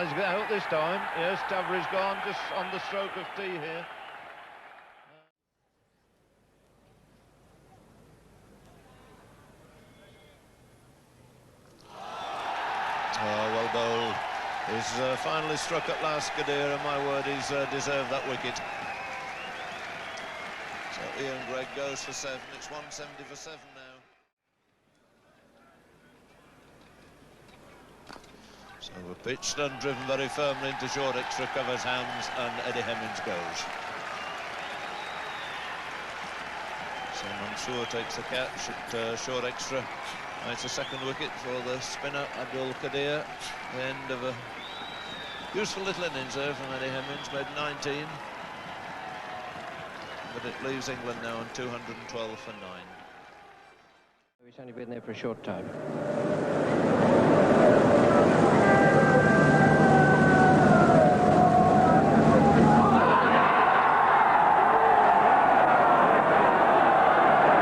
Well, he's out this time. Yes, Tavri's gone just on the stroke of tee here. Oh, well bowled. He's finally struck at last, Qadir, and my word, he's deserved that wicket. So Ian Gregg goes for 7. It's 170 for 7 now. So we're pitched and driven very firmly into short extra, covers hands, and Eddie Hemmings goes. So Mansour takes the catch at short extra. It's a second wicket for the spinner Abdul Qadir. The end of a useful little innings there from Eddie Hemmings, made 19. But it leaves England now on 212 for 9. He's only been there for a short time.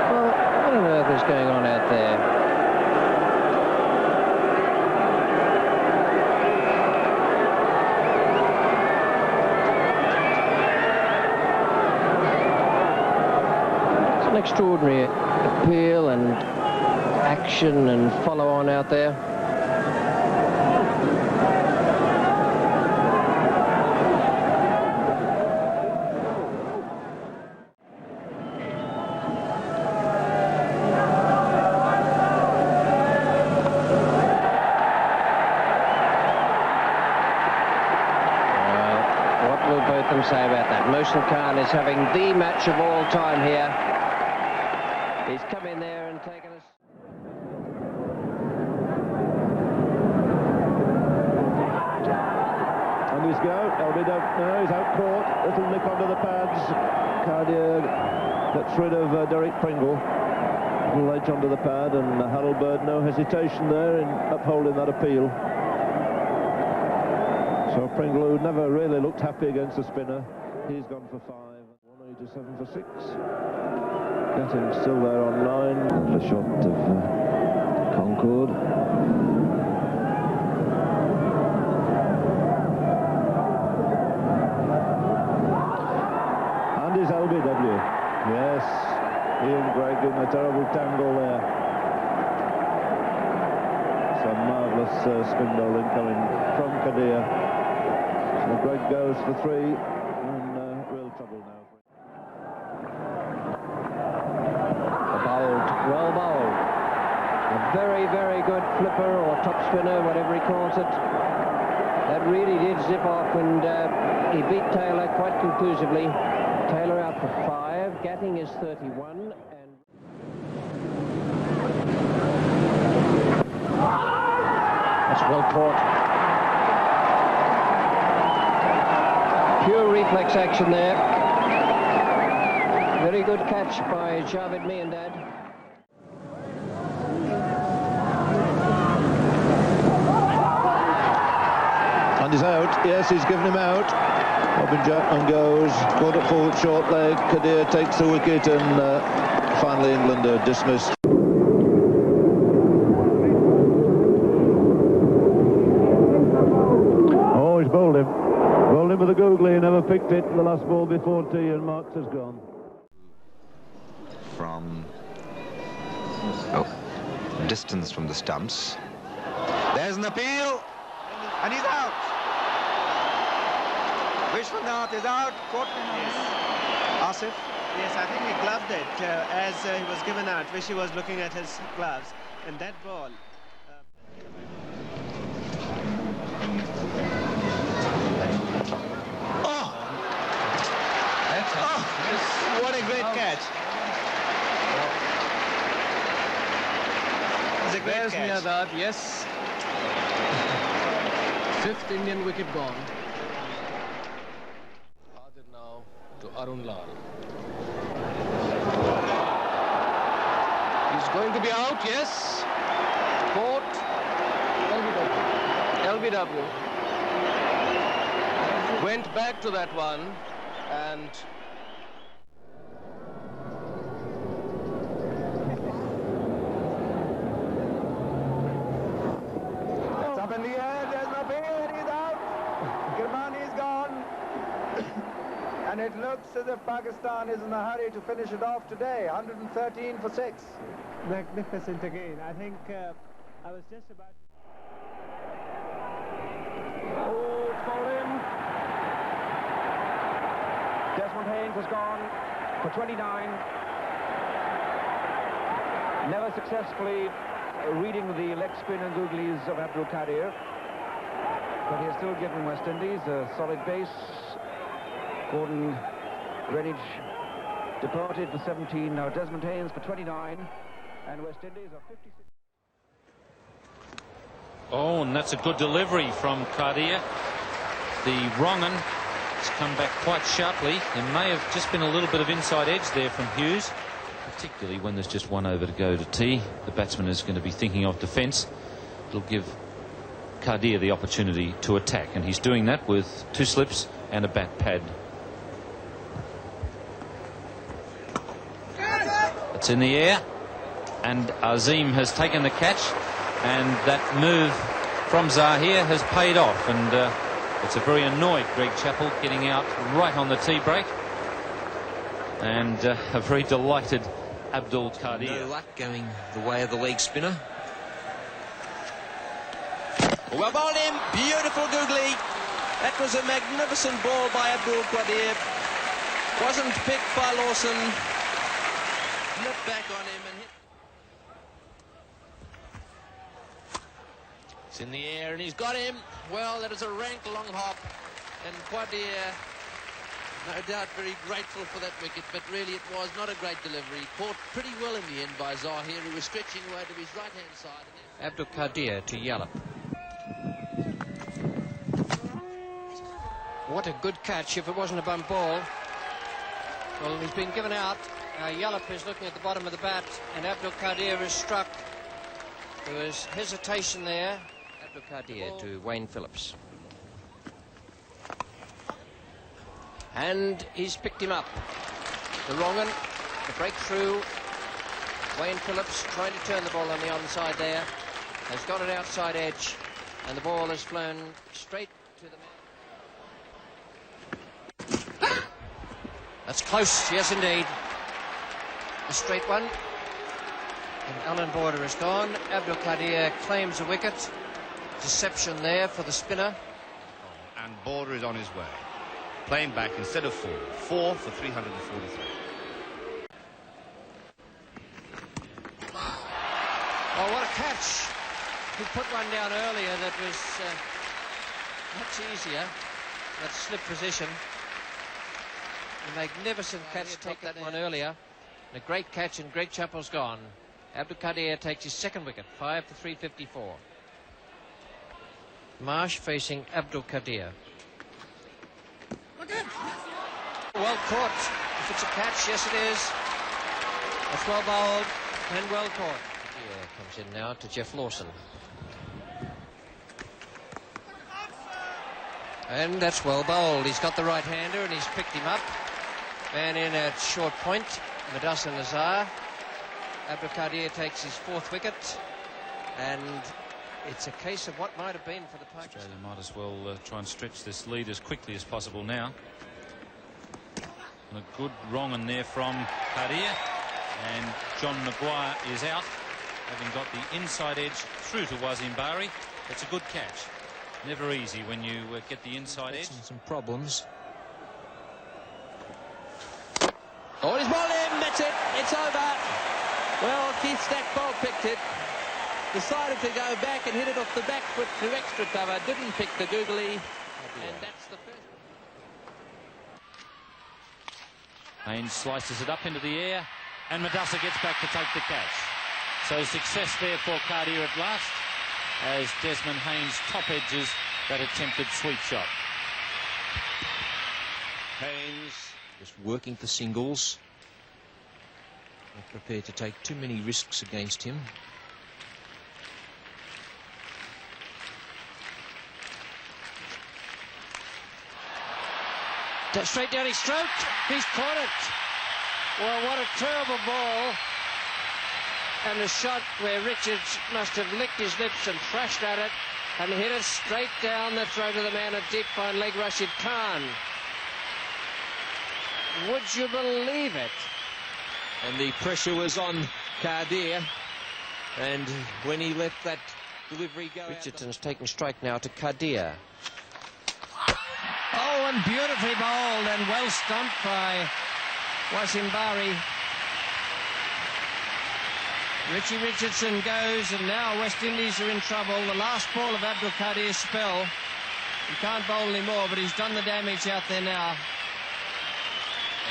Well, what on earth is going on out there? Extraordinary appeal and action and follow on out there. What will both of them say about that? Mohsin Khan is having the match of all time here. He's come in there and taken us. On his go, no, he's out caught. Little nick onto the pads. Qadir gets rid of Derek Pringle. Little edge onto the pad, and Harold Bird, no hesitation there in upholding that appeal. So Pringle, who never really looked happy against the spinner, he's gone for 5. 187 for 6. Getting still there on 9. A shot of Concord. And his LBW. Yes, Ian Gregg in a terrible tangle there. Some marvellous spin bowling coming from Qadir. So Gregg goes for 3. In real trouble now. Well bowled. A very, very good flipper or top spinner, whatever he calls it. That really did zip off, and he beat Taylor quite conclusively. Taylor out for 5. Gatting is 31. And that's well caught. Pure reflex action there. Very good catch by Javed Miandad. And he's out. Yes, he's given him out. Robin Jackman goes, caught at full short leg. Qadir takes the wicket, and finally England are dismissed. Oh, he's bowled him. Bowled him with a googly, never picked it. The last ball before tee, and Marks has gone. From distance from the stumps. There's an appeal, and he's out. Vishwanath is out. Yes. Asif. Yes, I think he gloved it as he was given out. Vishy was looking at his gloves, and that ball. What a great catch! It's a great catch. That, yes. 5th Indian wicket gone. Added now to Arun Lal. He's going to be out, yes. Caught. LBW. Went back to that one, and It's up in the air, there's no bid, he's out. And it looks as if Pakistan is in a hurry to finish it off today. 113 for 6. Magnificent again. I think I was just about... Oh, it's bowled in. Desmond Haynes has gone for 29. Never successfully reading the leg spin and googlies of Abdul Qadir. But he has still given West Indies a solid base. Gordon Greenwich departed for 17. Now Desmond Haynes for 29. And West Indies are 56. Oh, and that's a good delivery from Qadir. The wrong un has come back quite sharply. There may have just been a little bit of inside edge there from Hughes, particularly when there's just one over to go to tee. The batsman is going to be thinking of defence. It'll give Qadir the opportunity to attack, and he's doing that with 2 slips and a bat pad. It's in the air, and Azim has taken the catch, and that move from Zahir has paid off, and it's a very annoyed Greg Chappell getting out right on the tee break, and a very delighted Abdul Qadir. No luck going the way of the leg spinner. Well bowled him, beautiful googly. That was a magnificent ball by Abdul Qadir. Wasn't picked by Lawson. Flipped back on him and hit. It's in the air and he's got him. Well, that is a rank long hop, and Qadir, no doubt very grateful for that wicket, but really it was not a great delivery. Caught pretty well in the end by Zahir, who was stretching away to his right hand side. Abdul Qadir to Yallop. What a good catch if it wasn't a bump ball. Well, he's been given out. Yallop is looking at the bottom of the bat, and Abdul Qadir is struck. There was hesitation there. Abdul Qadir to Wayne Phillips. And he's picked him up. The wrong one, the breakthrough. Wayne Phillips trying to turn the ball on the onside there. Has got it outside edge, and the ball has flown straight to the man. That's close, yes indeed. A straight one. And Alan Border is gone. Abdul Qadir claims a wicket. Deception there for the spinner. And Border is on his way. Playing back instead of 4. 4 for 343. Oh, what a catch. He put one down earlier that was much easier. That slip position. A magnificent catch, take that one earlier. And a great catch, and Greg Chappell's gone. Abdul Qadir takes his second wicket, 5 for 354. Marsh facing Abdul Qadir. Well caught. If it's a catch, yes it is. That's well bowled and well caught. Qadir comes in now to Jeff Lawson. And that's well bowled. He's got the right-hander and he's picked him up. Man in at short point, Madassa Nazar. Abdul Qadir takes his 4th wicket, and it's a case of what might have been for the Pakistan. Australia might as well try and stretch this lead as quickly as possible now. And a good wrong in there from Qadir, and John Maguire is out, having got the inside edge through to Wasim Bari. It's a good catch. Never easy when you get the inside edge. Some problems. Oh, he's bowled him. That's it. It's over. Well, Keith Stackpole picked it. Decided to go back and hit it off the back foot to extra cover. Didn't pick the googly. And that's the first. Haynes slices it up into the air, and Madassa gets back to take the catch. So success there for Qadir at last, as Desmond Haynes top edges that attempted sweep shot. Haynes just working for singles. Not prepared to take too many risks against him. Straight down his throat. He's caught it. Well, what a terrible ball. And a shot where Richards must have licked his lips and thrashed at it and hit it straight down the throat of the man at deep fine leg, Rashid Khan. Would you believe it? And the pressure was on Qadir. And when he let that delivery go, Richardson's taking strike now to Qadir. Oh, and beautifully bowled and well stumped by Wasim Bari. Richie Richardson goes, and now West Indies are in trouble. The last ball of Abdul Qadir's spell. He can't bowl anymore, but he's done the damage out there now.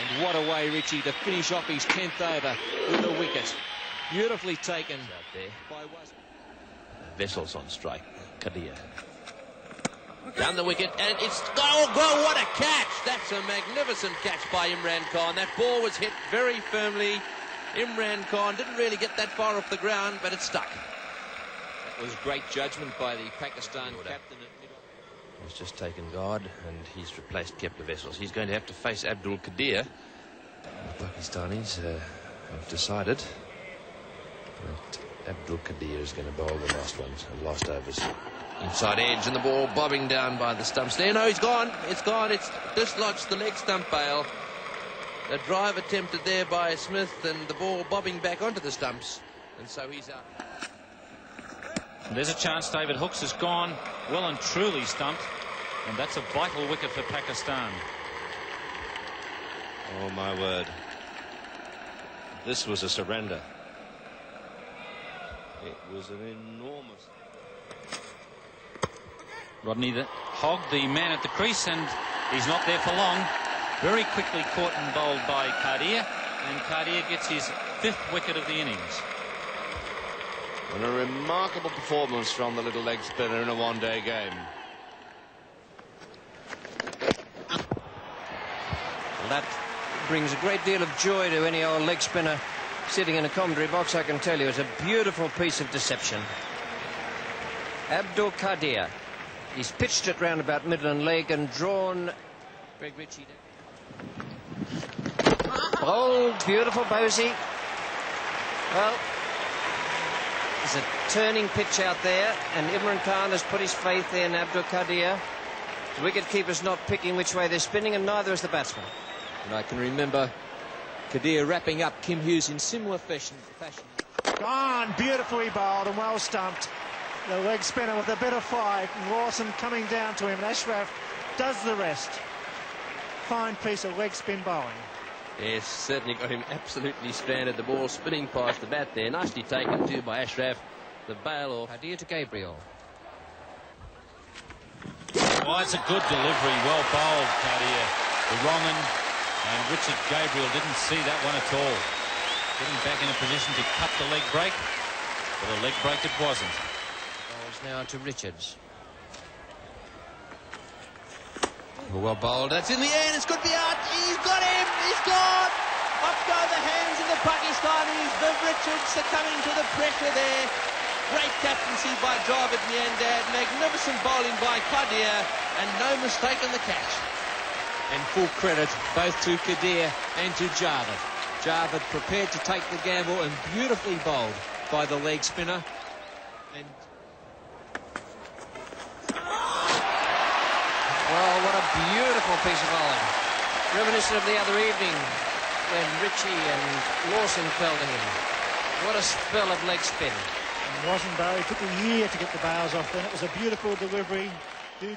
And what a way, Richie, to finish off his 10th over with a wicket. Beautifully taken out there by Vessels on strike. Qadir. Down the wicket, and it's... Oh, what a catch! That's a magnificent catch by Imran Khan. That ball was hit very firmly. Imran Khan didn't really get that far off the ground, but it stuck. That was great judgment by the Pakistan captain. He's just taken guard, and he's replaced Kepler Vessels. He's going to have to face Abdul Qadir. The Pakistanis have decided that Abdul Qadir is going to bowl the last overs. Inside edge, and the ball bobbing down by the stumps there. No, he's gone. It's gone. It's dislodged the leg stump bail. A drive attempted there by Smith, and the ball bobbing back onto the stumps, and so he's out. And there's a chance. David Hooks has gone well and truly stumped, and that's a vital wicket for Pakistan. Oh, my word. This was a surrender. It was an enormous... Rodney hogged the man at the crease, and he's not there for long. Very quickly caught and bowled by Qadir, and Qadir gets his 5th wicket of the innings. And a remarkable performance from the little leg spinner in a one-day game. Well, that brings a great deal of joy to any old leg spinner sitting in a commentary box, I can tell you. It's a beautiful piece of deception. Abdul Qadir. He's pitched it round about middle and leg and drawn Greg Ritchie down. Oh, beautiful bowsy. Well, there's a turning pitch out there, and Imran Khan has put his faith in Abdul Qadir. The wicket-keeper's not picking which way they're spinning, and neither is the batsman. And I can remember Qadir wrapping up Kim Hughes in similar fashion. Gone, beautifully bowled and well stumped. The leg spinner with a bit of fight, and Lawson coming down to him, and Ashraf does the rest. Fine piece of leg spin bowling. Yes, certainly got him absolutely stranded. The ball spinning past the bat there. Nicely taken too by Ashraf. The bail off. Qadir to Gabriel. Oh, it's a good delivery. Well bowled, Qadir. The wrong-un, and Richard Gabriel didn't see that one at all. Getting back in a position to cut the leg break, but a leg break it wasn't. Bowls now to Richards. Well bowled. That's in the air, and it's good to be out. He's got him. He's gone. Up go the hands of the Pakistanis. The Richards succumbing to the pressure there. Great captaincy by Javed Miandad. Magnificent bowling by Qadir, and no mistake in the catch. And full credit both to Qadir and to Javed. Javed prepared to take the gamble, and beautifully bowled by the leg spinner. And Well, what a beautiful piece of bowling. Reminiscent of the other evening when Ritchie and Lawson fell to him. What a spell of leg spin. It wasn't Barry. It took a year to get the bails off then. It was a beautiful delivery.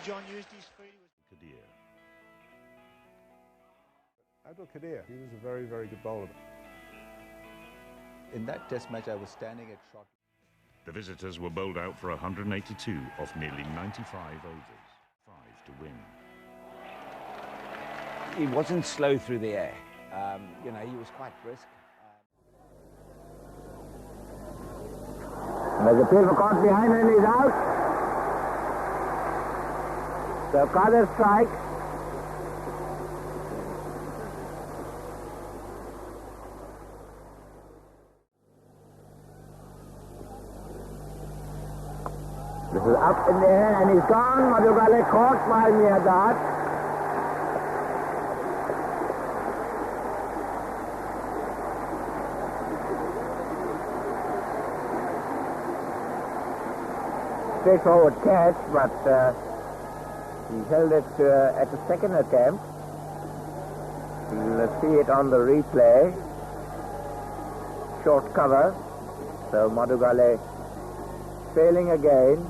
John used his feet. Qadir. Abdul Qadir, he was a very, very good bowler. In that test match, I was standing at short. The visitors were bowled out for 182 off nearly 95 overs. 5 to win. He wasn't slow through the air. You know, he was quite brisk. There's a field for caught behind and he's out. So Qadir strike. This is up in the air and he's gone. Madhugale caught by Miandad. Straightforward catch, but he held it at the second attempt. We'll see it on the replay. Short cover. So Madugale failing again.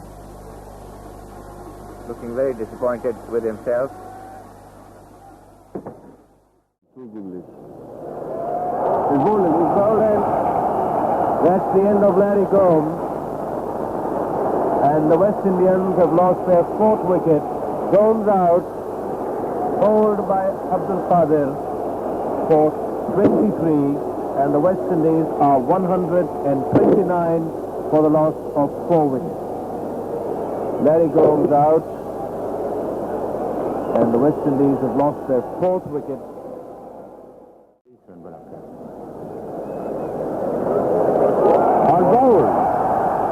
Looking very disappointed with himself. He's bowled in. That's the end of Larry Gomes. And the West Indians have lost their 4th wicket. Gomes out, bowled by Abdul Qadir for 23, and the West Indies are 129 for the loss of 4 wickets. Larry Gomes out, and the West Indies have lost their 4th wicket. और ball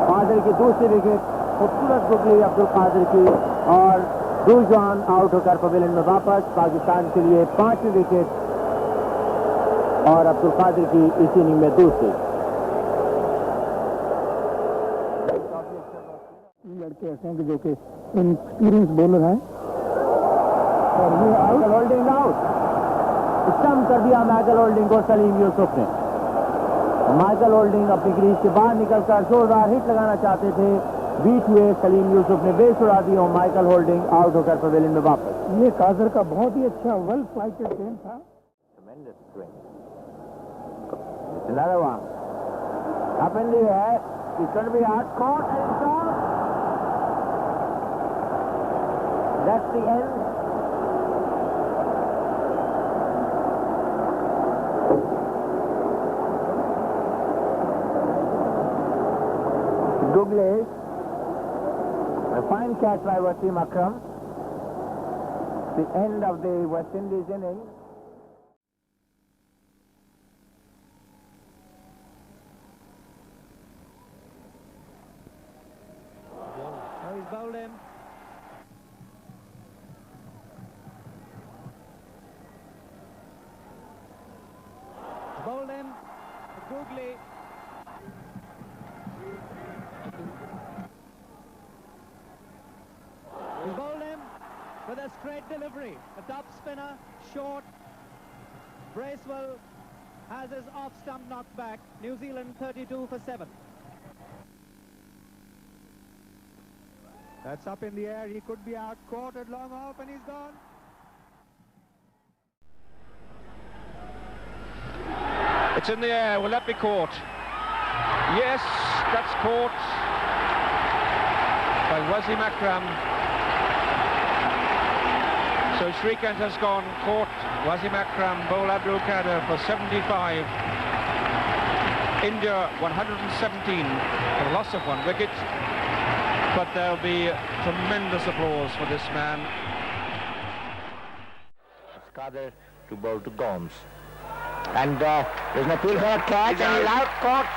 Qadir की दूसरी wicket, खूबसूरत googly Abdul Qadir की, और डूजॉन out होकर pavilion में वापस। पाकिस्तान के लिए 5वीं विकेट और अब्दुल कादिर की इस इनिंग में दूसरी। लड़के ऐसे हैं कि जो कि एक्सपीरियंस बॉलर हैं, और ये माइकल होल्डिंग आउट, स्टंप कर दिया माइकल होल्डिंग को सलीम यूसुफ ने। माइकल होल्डिंग अपनी क्रीज के बाहर निकलकर जोरदार हिट लगाना चाहते थे, बीच हुए सलीम यूसुफ ने बेस उड़ा दी और माइकल होल्डिंग आउट होकर पवेलियन में वापस। ये कादर का बहुत ही अच्छा वेल फ्लाइटेड गेम था। Another one. Up in the air. It's going to be hard caught and it's gone. That's the end. Googly. A fine catch by Wasim Akram. The end of the West Indies innings. He's bowled him. Bowled him. Googly. He bowled him with a straight delivery. A top spinner, short. Bracewell has his off-stump knocked back. New Zealand 32 for 7. That's up in the air. He could be out. Caught at long off and he's gone. It's in the air. Will that be caught? Yes, that's caught by Wasim Akram. So Shrikant has gone, caught Wasim Akram, bowl Abdul Qadir for 75. India 117 for the loss of 1 wicket. But there'll be tremendous applause for this man. Qadir to bowl to Gomes. And there's an appeal for a catch, and he's out, caught.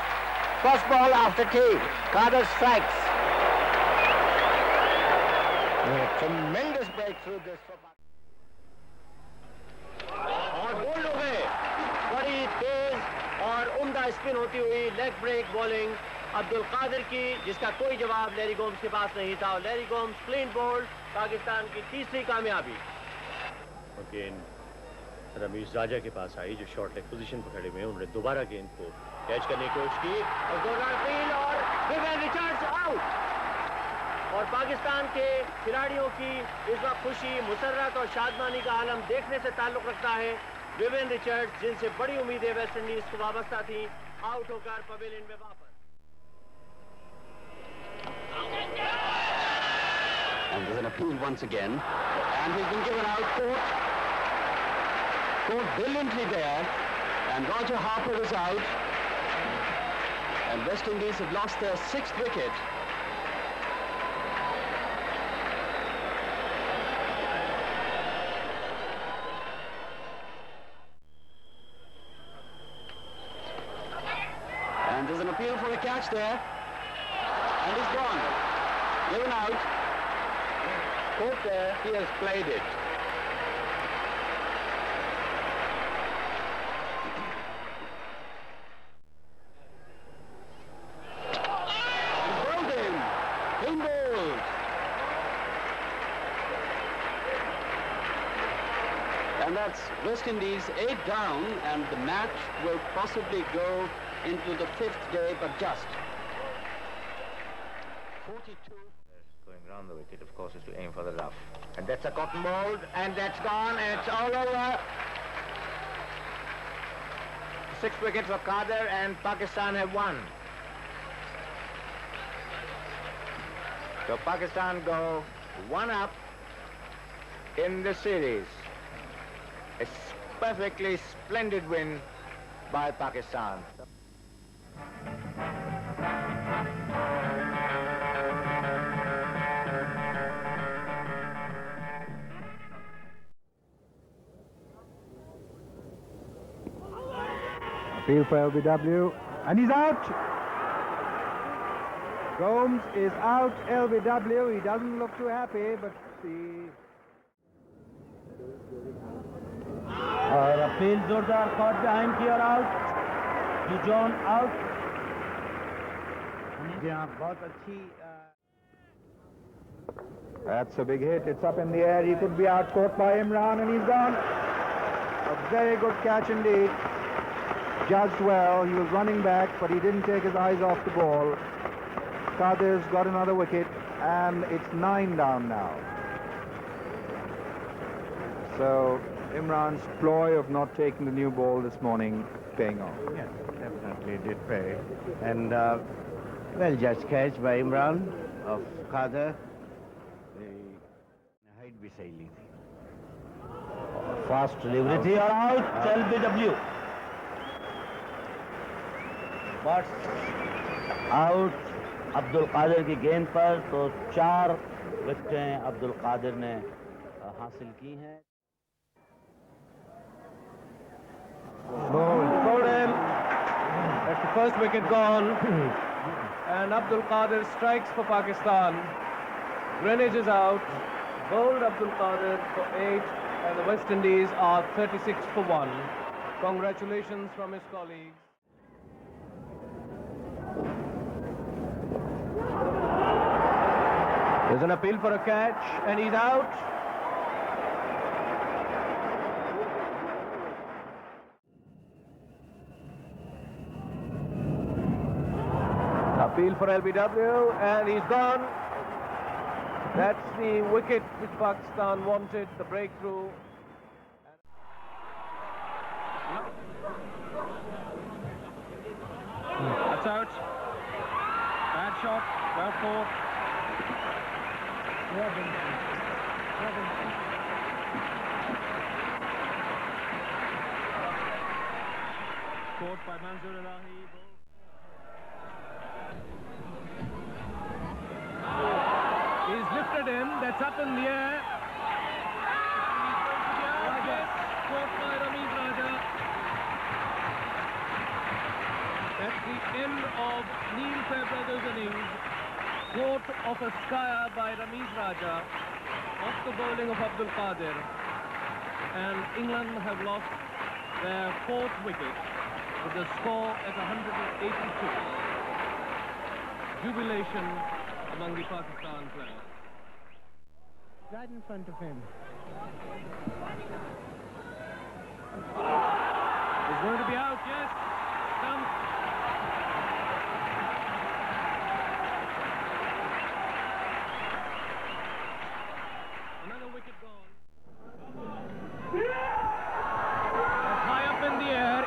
First ball after tea. Qadir strikes. Tremendous breakthrough this for और bowled हो गए। बड़ी तेज और उम्दा spin होती हुई leg break bowling Abdul Qadir की, जिसका कोई जवाब लैरी गोम्स के पास नहीं था। और Larry Gomes clean bowled, Pakistan की तीसरी कामयाबी। गेंद रमीज राजा के पास आई, जो शॉर्ट लेग पोजीशन पर खड़े हुए हैं। उन्होंने दोबारा गेंद को कैच करने की कोशिश की और जोरदार फील्ड और विवेन रिचर्ड्स आउट। और पाकिस्तान के खिलाड़ियों की इस वक्त खुशी, मुसर्रत और शादमानी का आलम देखने से ताल्लुक रखता है। विवेन रिचर्ड्स, जिनसे बड़ी उम्मीदें वेस्ट इंडीज को वाबस्ता थी, आउट होकर पवेलियन में वापस। And there's an appeal once again, and he's been given out. Caught brilliantly there, and Roger Harper is out, and West Indies have lost their 6th wicket. And there's an appeal for a catch there, and he's gone. Given out. Caught there, he has played it. Bowled him. Clean bowled. And that's West Indies 8 down, and the match will possibly go into the 5th day, but just. 42. Going round the wicket, of course, is to aim for the rough. And that's a cotton ball, and that's gone, and it's all over. 6 wickets for Qadir, and Pakistan have won. So Pakistan go 1 up in the series. A perfectly splendid win by Pakistan. Appeal for LBW, and he's out. Gomes is out. LBW, he doesn't look too happy, but the... और appeal जोरदार cot behind की और out. John out. यहाँ बहुत अच्छी. That's a big hit. It's up in the air. He could be out. Caught by Imran, and he's gone. A very good catch indeed. Judged well. He was running back, but he didn't take his eyes off the ball. Qadir's got another wicket, and it's 9 down now. So Imran's ploy of not taking the new ball this morning paying off. Yes, definitely did pay. And well judged catch by Imran of Qadir. The height be sailing. Fast delivery थी और out. LBW. But out. Abdul Qadir की गेंद पर तो 4 विकेटें अब्दुल कादिर ने हासिल की हैं. Bowled him. That's the first wicket gone. And Abdul Qadir strikes for Pakistan. Greenwich is out. Bowled Abdul Qadir for 8. And the West Indies are 36 for 1. Congratulations from his colleagues. There's an appeal for a catch, and he's out. Appeal for LBW, and he's gone. That's the wicket which Pakistan wanted, the breakthrough. That's out. Bad shot, well caught. Caught by Manzoor Elahi. He's lifted him, that's up in the air. Caught by Rameez Raja. That's the end of Neil Fairbrother's innings. Caught off a skyer by Rameez Raja, off the bowling of Abdul Qadir, and England have lost their 4th wicket with the score at 182. Jubilation among the Pakistan players. Right in front of him. He's going to be out, yes. Stump.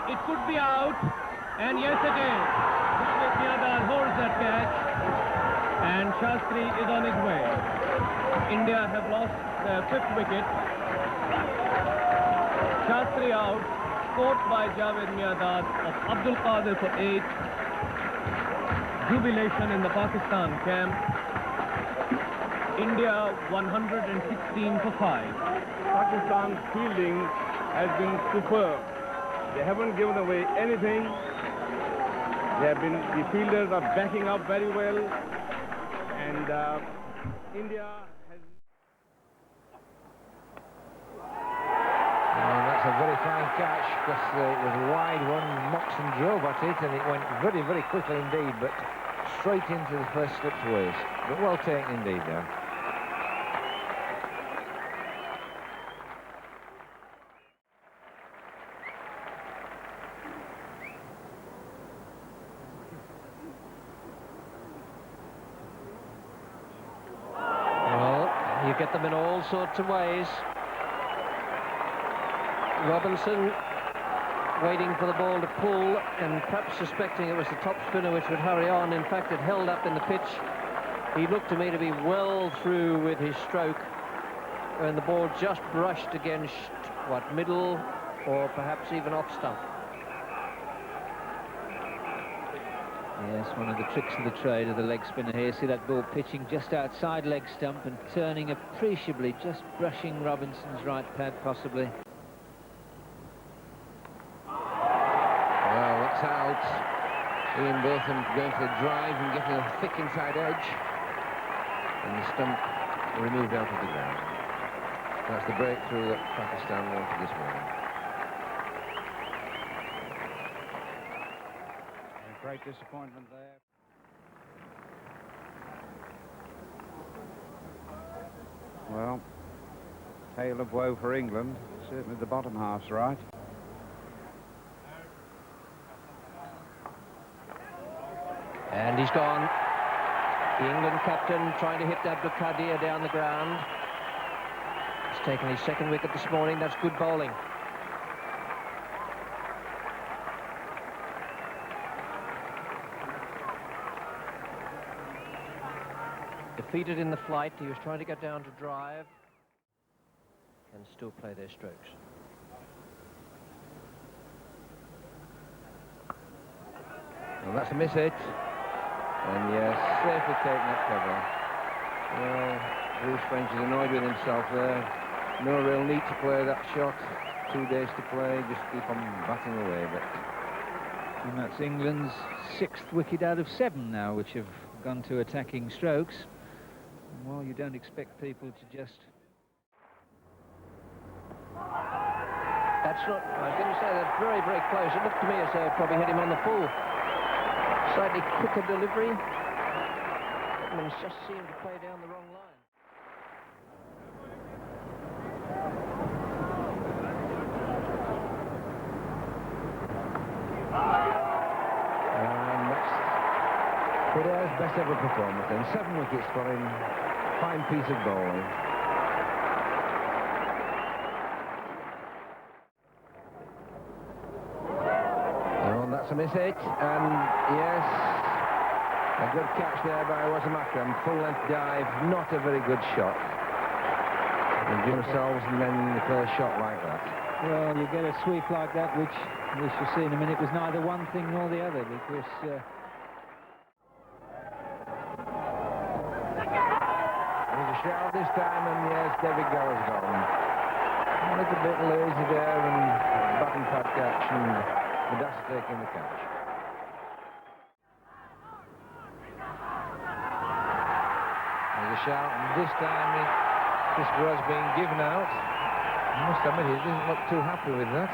It could be out, and yes it is. Javed holds that catch, and Shastri is on his way. India have lost their 5th wicket. Shastri out, caught by Javed Miadad of Abdul Qadir for 8. Jubilation in the Pakistan camp. India 116 for 5. Pakistan's fielding has been superb. They haven't given away anything. The fielders are backing up very well, and India has. That's a very fine catch, because it was a wide one. Moxon drove at it, and it went very, very quickly indeed, but straight into the first slip's waist. But well taken indeed, there. get them in all sorts of ways. Robinson waiting for the ball to pull and perhaps suspecting it was the top spinner which would hurry on. In fact, it held up in the pitch. He looked to me to be well through with his stroke, and the ball just brushed against, what, middle or perhaps even off stump. Yes, one of the tricks of the trade of the leg spinner here. See that ball pitching just outside leg stump and turning appreciably, just brushing Robinson's right pad possibly. Well, that's out. Ian Botham going for the drive and getting a thick inside edge. And the stump removed out of the ground. That's the breakthrough that Pakistan wanted this morning. Great disappointment there. Well, tale of woe for England. Certainly the bottom half's right. And he's gone. The England captain trying to hit Abdul Qadir down the ground. He's taken his second wicket this morning. That's good bowling. Defeated in the flight, he was trying to get down to drive and still play their strokes. Well, that's a miss hit. And yes, safely taken that cover. Well, Bruce French is annoyed with himself there. No real need to play that shot. 2 days to play, just keep on batting away. But and that's England's 6th wicket out of 7 now, which have gone to attacking strokes. Well, you don't expect people to just... That's not... I was going to say that's very, very close. It looked to me as though it probably hit him on the full. Slightly quicker delivery. Edmonds just seemed to play down the wrong line. And that's Qadir's best ever performance then. 7 wickets for him. Fine piece of bowling. Oh, that's a miss hit. And yes, a good catch there by Wasem Akram. Full length dive, not a very good shot. They give themselves and then they play a shot like that. Well, you get a sweep like that, which we shall see in a minute was neither one thing nor the other, because there's a shout this time, and yes, David Gower's gone. A little bit lazy there, and button pad catch, and the dust taking the catch. There's a shout, and this time this was being given out. I must admit, he doesn't look too happy with that.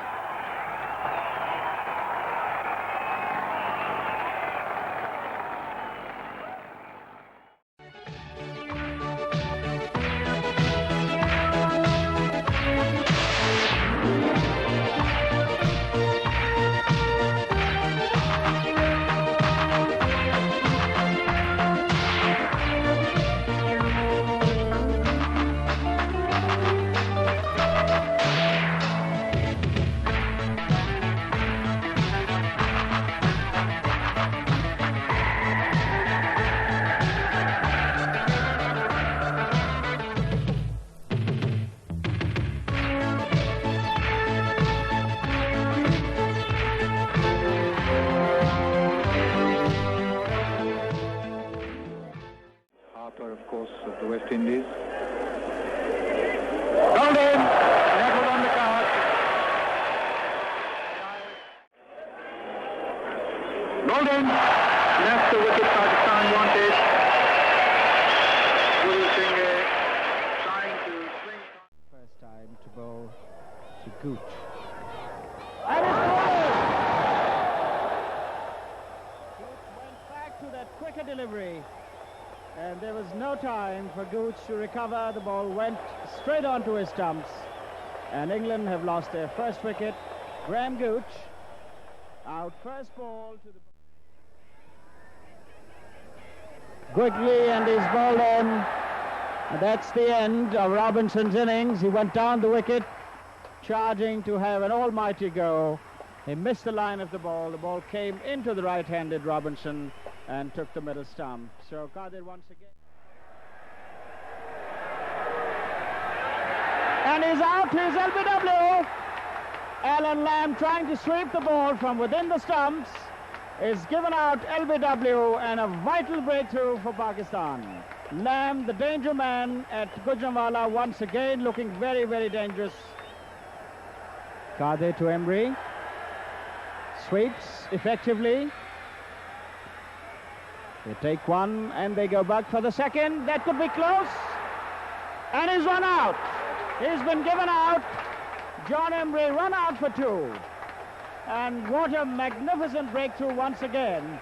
Of course, of the West Indies. Called in. That was on the card. Bowled in. That's the wicket Pakistan wanted. Guru Singh trying to swing. first time to bowl to Gooch. And it's bowled. Gooch went back to that quicker delivery. And there was no time for Gooch to recover. The ball went straight onto his stumps. And England have lost their first wicket. Graham Gooch out first ball to the... Googly, and he's bowled in. That's the end of Robinson's innings. He went down the wicket, charging to have an almighty go. He missed the line of the ball. The ball came into the right-handed Robinson and took the middle stump. So Qadir once again. And he's out. Here's LBW. Alan Lamb, trying to sweep the ball from within the stumps, is given out LBW, and a vital breakthrough for Pakistan. Lamb, the danger man at Gujranwala, once again looking very, very dangerous. Qadir to Emre. Sweeps effectively. They take one and they go back for the second. That could be close. And he's run out. He's been given out. John Emre run out for two. And what a magnificent breakthrough once again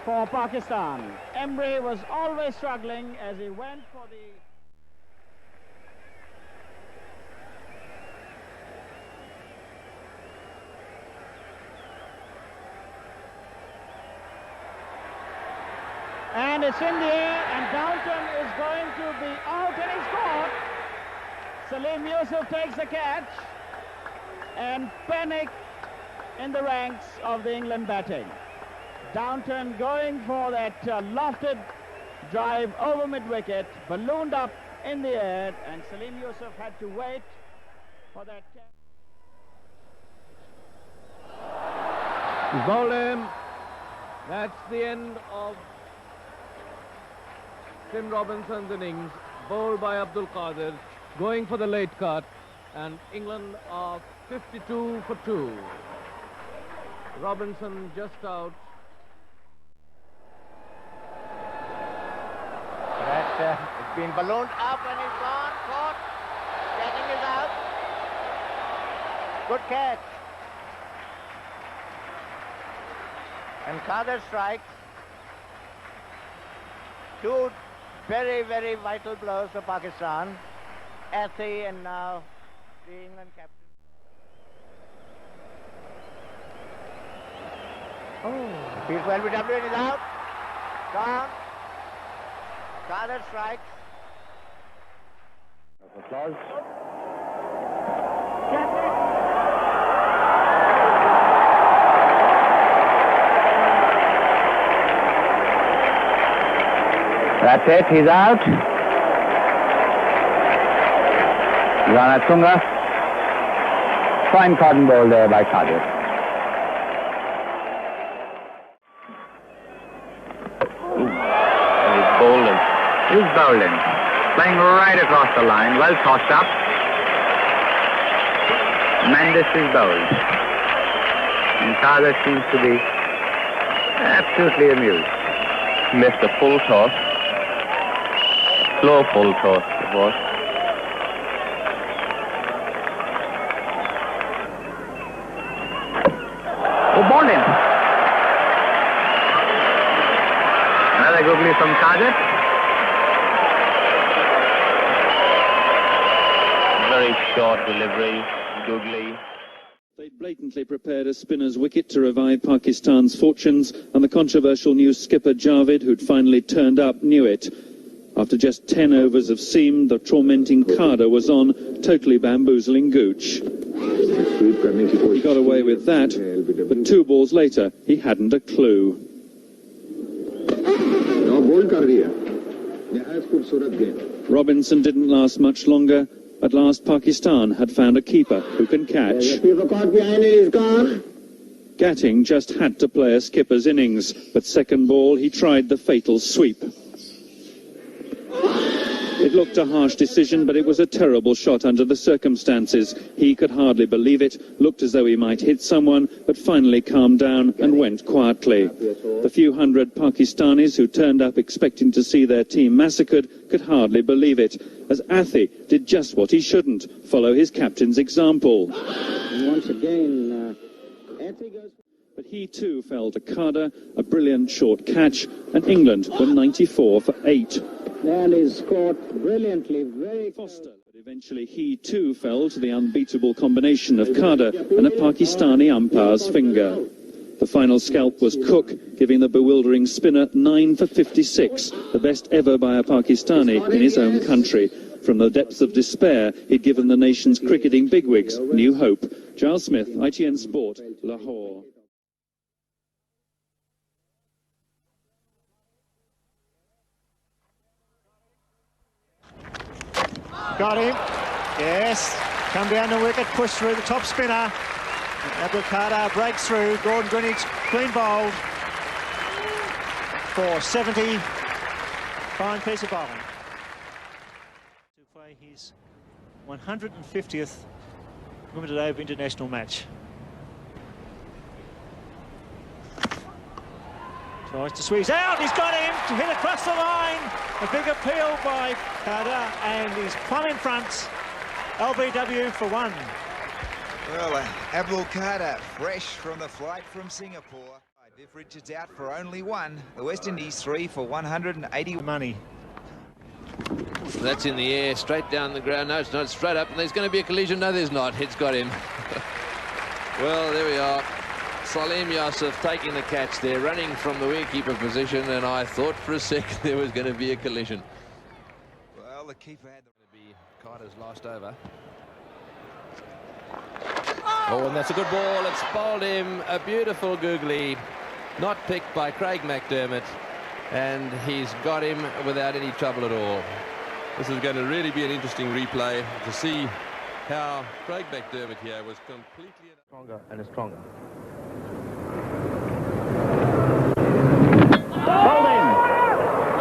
for Pakistan. Emre was always struggling as he went for the... And it's in the air, and Downton is going to be out, and he's caught. Salim Yusuf takes the catch, and panic in the ranks of the England batting. Downton going for that lofted drive over mid-wicket, ballooned up in the air, and Salim Yusuf had to wait for that catch. He's bowled him. That's the end of Tim Robinson's innings, bowled by Abdul Qadir, going for the late cut, and England are 52 for 2. Robinson just out. It's been ballooned up and he's gone, caught. Catching is out. Good catch. And Qadir strikes. Two very, very vital blows for Pakistan. Athi and now the England captain. Oh. He's LBW and is out. Gone. Qadir strikes. Applause. That's it, he's out. Rana Tunga. Fine cotton ball there by Qadir. He's bowling. He's bowling. Playing right across the line, well tossed up. Mendes is bowled. And Qadir seems to be absolutely amused. Missed a full toss. Slow full toss it was. Oh, bowled him. Another googly from Qadir. Very short delivery, googly. They blatantly prepared a spinner's wicket to revive Pakistan's fortunes, and the controversial new skipper Javed, who'd finally turned up, knew it. After just 10 overs of seam, the tormenting Qadir was on, totally bamboozling Gooch. He got away with that, but 2 balls later, he hadn't a clue. Robinson didn't last much longer. At last, Pakistan had found a keeper who can catch. Gatting just had to play a skipper's innings, but second ball, he tried the fatal sweep. It looked a harsh decision, but it was a terrible shot under the circumstances. He could hardly believe it, looked as though he might hit someone, but finally calmed down and went quietly. The few hundred Pakistanis who turned up expecting to see their team massacred could hardly believe it, as Athi did just what he shouldn't, follow his captain's example. And once again, Athi goes... But he too fell to Qadir, a brilliant short catch, and England were 94 for 8. And he's caught brilliantly, very Foster. But eventually he too fell to the unbeatable combination of Qadir and a Pakistani umpire's finger. The final scalp was Cook, giving the bewildering spinner 9 for 56, the best ever by a Pakistani in his own country. From the depths of despair, he'd given the nation's cricketing bigwigs new hope. Giles Smith, ITN Sport, Lahore. Got him. Yes. Come down the wicket, push through the top spinner. Abdul Qadir breaks through. Gordon Greenwich clean bowled for 70. Fine piece of bowling. To play his 150th Limited Over international match. Tries to squeeze out. He's got him to hit across the line. A big appeal by Qadir, and he's plumb in front. LBW for 1. Well, Abdul Qadir fresh from the flight from Singapore. Viv Richards out for only 1. The West Indies 3 for 180. Money. That's in the air, straight down the ground. No, it's not, straight up. And there's going to be a collision. No, there's not. It's got him. Well, there we are. Salim Yusuf taking the catch there, running from the wicketkeeper position, and I thought for a second there was going to be a collision. Well, the keeper had to be Carter's last over. Oh, and that's a good ball. It's bowled him. A beautiful googly. Not picked by Craig McDermott. And he's got him without any trouble at all. This is going to really be an interesting replay to see how Craig McDermott here was completely stronger and stronger. Bowled in.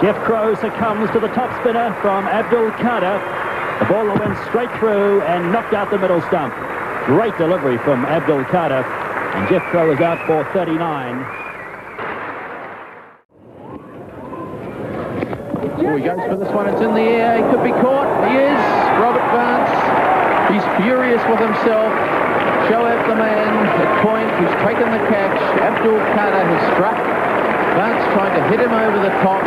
Jeff Crowe succumbs to the top spinner from Abdul Qadir. The ball went straight through and knocked out the middle stump. Great delivery from Abdul Qadir, and Jeff Crowe is out for 39. Oh, he goes for this one. It's in the air. He could be caught. He is. Robert Barnes. He's furious with himself. Shoaib the man at point who's taken the catch. Abdul Qadir has struck. Barnes trying to hit him over the top.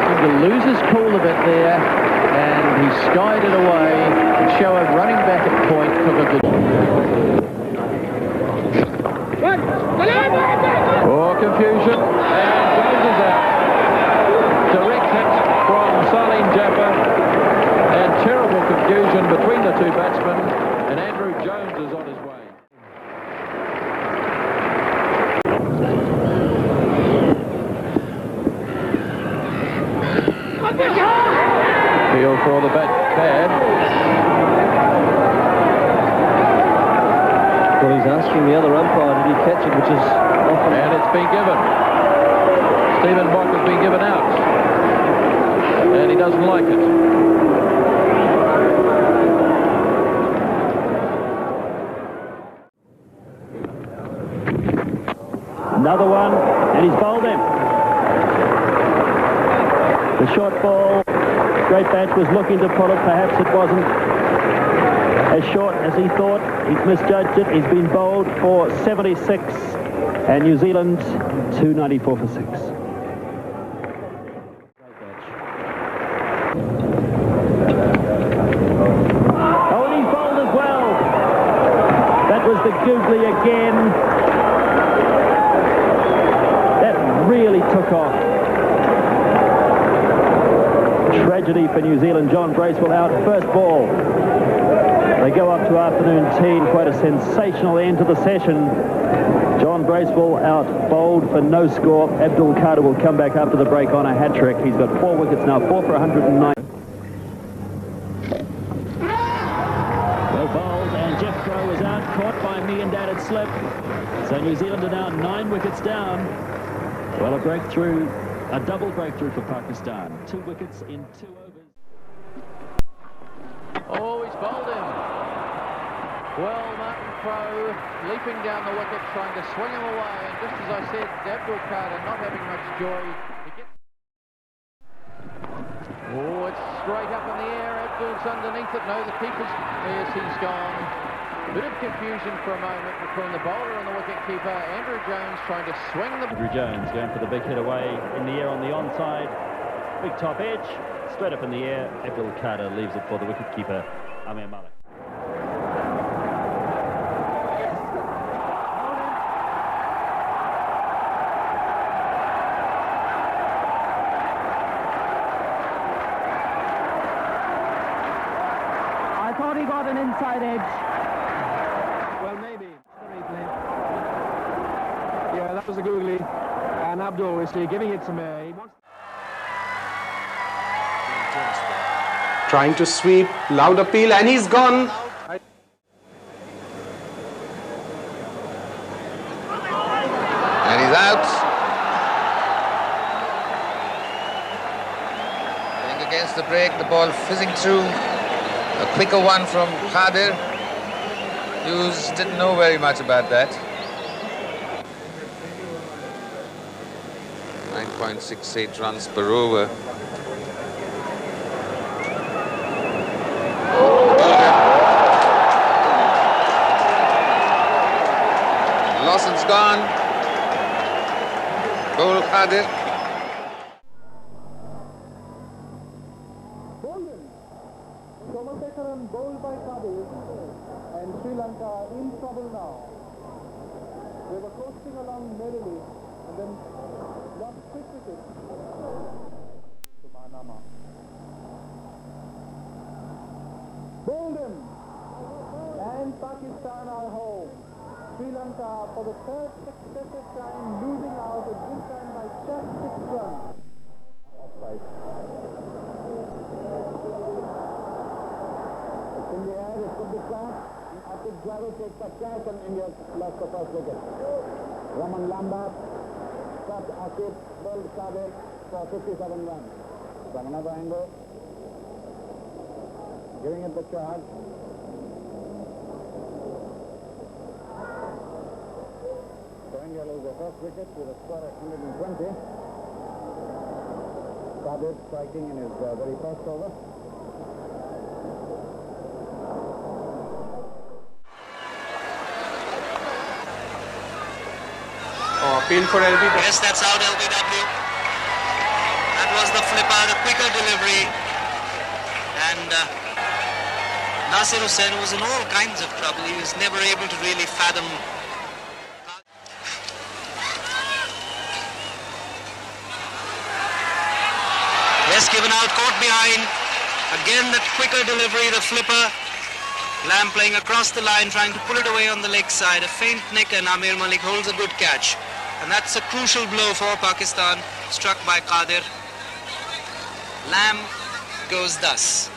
Seemed to lose his cool a bit there, and he skied it away. And Shoaib running back at point took a good. Oh, confusion. And Jones is out. Direct hit from Salim Jaffer. And terrible confusion between the two batsmen. And Andrew Jones is on his way. Feel for all the bad. Well, he's asking the other umpire, did he catch it, which is often... And it's been given. Stephen Bock has been given out. And he doesn't like it. Another one, and he's bowled him. The short ball, Great Batch was looking to pull it, perhaps it wasn't as short as he thought. He's misjudged it. He's been bowled for 76, and New Zealand 294 for 6. Oh, and he's bowled as well. That was the googly again. That really took off. Tragedy for New Zealand. John Bracewell out first ball. They go up to afternoon tea. Quite a sensational end to the session. John Bracewell out bowled for no score. Abdul Qadir will come back after the break on a hat-trick. He's got 4 wickets now, 4 for 109. Well bowled, and Jeff Crowe is out, caught by me and Dad at slip. So New Zealand are now 9 wickets down. Well, a breakthrough, a double breakthrough for Pakistan. 2 wickets in 2 overs. Oh, he's bowled him. Well, Martin Crowe leaping down the wicket, trying to swing him away. And just as I said, Abdul Qadir not having much joy. Oh, it's straight up in the air. Abdul's underneath it. No, the keeper's... Yes, he's gone. Bit of confusion for a moment between the bowler and the wicket-keeper. Andrew Jones trying to swing the... Andrew Jones going for the big hit away in the air on the onside. Big top edge, straight up in the air. Abdul Qadir leaves it for the wicket-keeper, Amir Malik. he got an inside edge? Well, maybe. Yeah, that was a googly. And Abdul, is giving it some air. He wants... Trying to sweep, loud appeal, and he's gone. And he's out. Going against the break, the ball fizzing through. A quicker one from Qadir. Hughes didn't know very much about that. 9.68 runs per over. Lawson's gone. Goal Qadir. Somersetron bowled by Qadir, and Sri Lanka in trouble now. They were coasting along merrily and then lost quick wicket to Manama. Bowled him, and Pakistan are home. Sri Lanka for the third successive time losing out, at this time by just 6 runs. Offside. In the air, it could be caught. Abdul Qadir takes the catch and India lost the first wicket. Raman Lamba cut Akib, bowled Qadir for 57 runs. From another angle, giving it the charge. So India lose the first wicket with a score of 120. Qadir striking in his very first over. Appeal for LBW. Yes, that's out LBW. That was the flipper, the quicker delivery. And Nasir Hussain was in all kinds of trouble. He was never able to really fathom. Yes, given out, caught behind. Again, the quicker delivery, the flipper. Lamb playing across the line, trying to pull it away on the leg side. A faint nick, and Amir Malik holds a good catch. And that's a crucial blow for Pakistan, struck by Qadir. Lamb goes thus.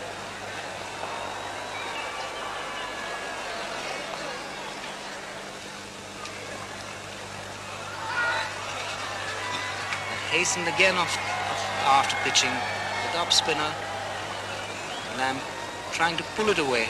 Hastened again after pitching. The top spinner. Lamb trying to pull it away.